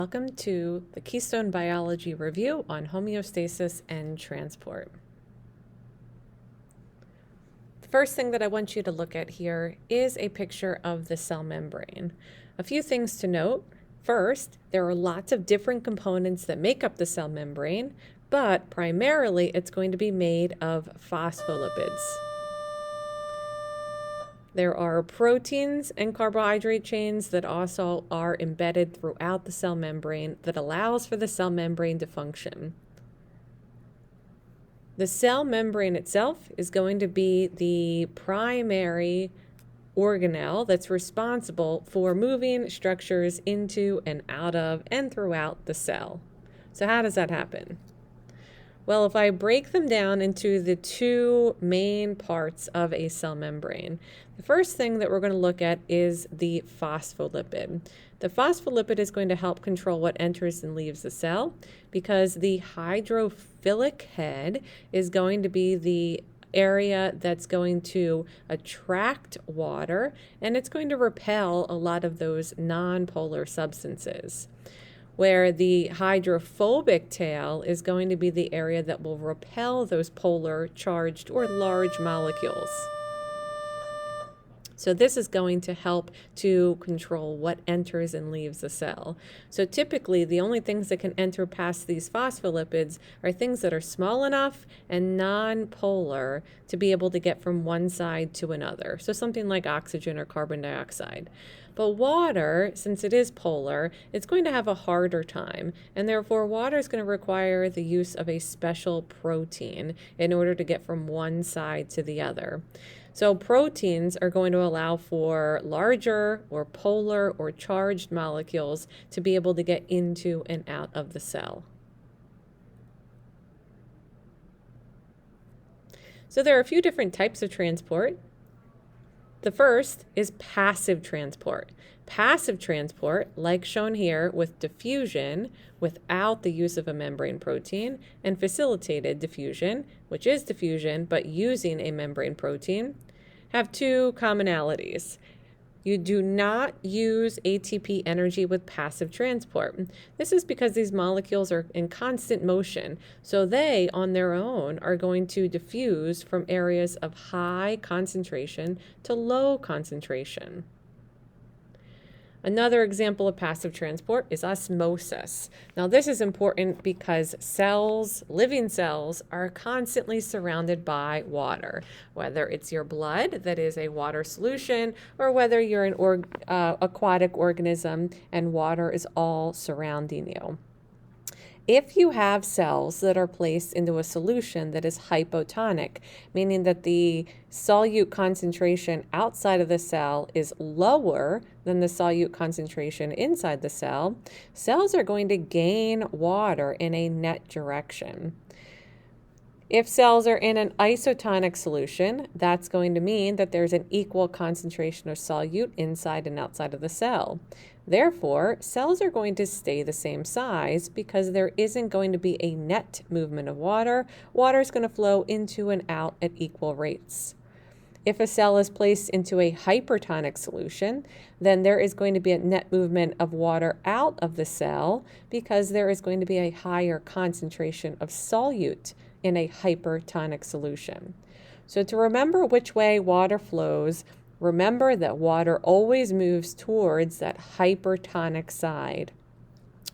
Welcome to the Keystone Biology Review on homeostasis and transport. The first thing that I want you to look at here is a picture of the cell membrane. A few things to note. First, there are lots of different components that make up the cell membrane, but primarily it's going to be made of phospholipids. There are proteins and carbohydrate chains that also are embedded throughout the cell membrane that allows for the cell membrane to function. The cell membrane itself is going to be the primary organelle that's responsible for moving structures into and out of and throughout the cell. So how does that happen? Well, if I break them down into the two main parts of a cell membrane, the first thing that we're going to look at is the phospholipid. The phospholipid is going to help control what enters and leaves the cell because the hydrophilic head is going to be the area that's going to attract water, and it's going to repel a lot of those nonpolar substances, where the hydrophobic tail is going to be the area that will repel those polar, charged, or large molecules. So this is going to help to control what enters and leaves the cell. So typically, the only things that can enter past these phospholipids are things that are small enough and non-polar to be able to get from one side to another. So something like oxygen or carbon dioxide. But water, since it is polar, it's going to have a harder time, and therefore water is going to require the use of a special protein in order to get from one side to the other. So proteins are going to allow for larger or polar or charged molecules to be able to get into and out of the cell. So there are a few different types of transport. The first is passive transport. Passive transport, like shown here with diffusion without the use of a membrane protein, and facilitated diffusion, which is diffusion but using a membrane protein, have two commonalities. You do not use ATP energy with passive transport. This is because these molecules are in constant motion, so they, on their own, are going to diffuse from areas of high concentration to low concentration. Another example of passive transport is osmosis. Now this is important because cells, living cells, are constantly surrounded by water, whether it's your blood that is a water solution or whether you're an aquatic organism and water is all surrounding you. If you have cells that are placed into a solution that is hypotonic, meaning that the solute concentration outside of the cell is lower than the solute concentration inside the cell, cells are going to gain water in a net direction. If cells are in an isotonic solution, that's going to mean that there's an equal concentration of solute inside and outside of the cell. Therefore, cells are going to stay the same size because there isn't going to be a net movement of water. Water is going to flow into and out at equal rates. If a cell is placed into a hypertonic solution, then there is going to be a net movement of water out of the cell because there is going to be a higher concentration of solute in a hypertonic solution. So to remember which way water flows, remember that water always moves towards that hypertonic side.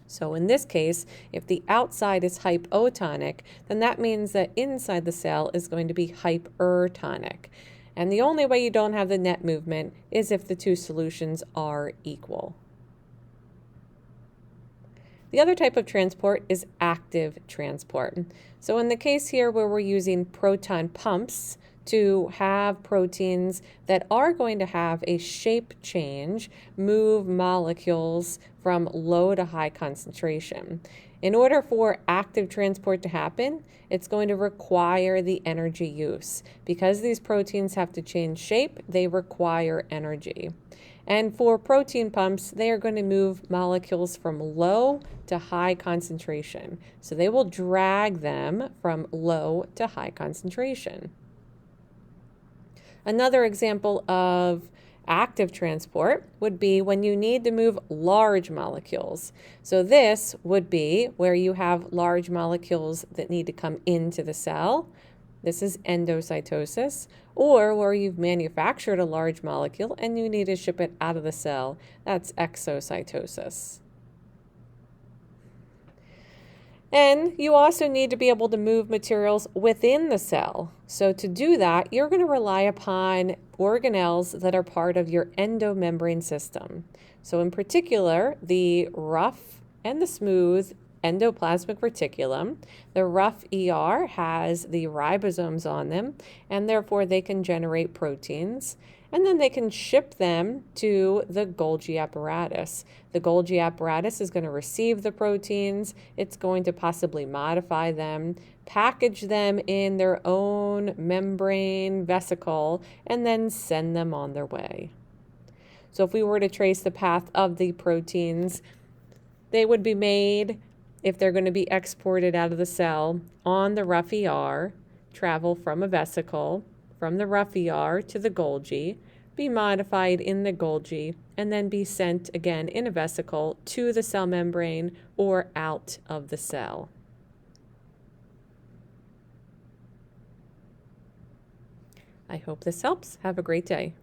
So in this case, if the outside is hypotonic, then that means that inside the cell is going to be hypertonic. And the only way you don't have the net movement is if the two solutions are equal. The other type of transport is active transport. So in the case here where we're using proton pumps to have proteins that are going to have a shape change, move molecules from low to high concentration. In order for active transport to happen, it's going to require the energy use. Because these proteins have to change shape, they require energy. And for protein pumps, they are going to move molecules from low to high concentration. So they will drag them from low to high concentration. Another example of Active transport would be when you need to move large molecules. So this would be where you have large molecules that need to come into the cell. This is endocytosis, or where you've manufactured a large molecule and you need to ship it out of the cell. That's exocytosis. And you also need to be able to move materials within the cell. So to do that, you're going to rely upon organelles that are part of your endomembrane system. So in particular, the rough and the smooth endoplasmic reticulum. The rough ER has the ribosomes on them, and therefore they can generate proteins. And then they can ship them to the Golgi apparatus. The Golgi apparatus is going to receive the proteins. It's going to possibly modify them, package them in their own membrane vesicle, and then send them on their way. So if we were to trace the path of the proteins, they would be made, if they're going to be exported out of the cell, on the rough ER, travel from a vesicle, from the rough ER to the Golgi, be modified in the Golgi, and then be sent again in a vesicle to the cell membrane or out of the cell. I hope this helps. Have a great day.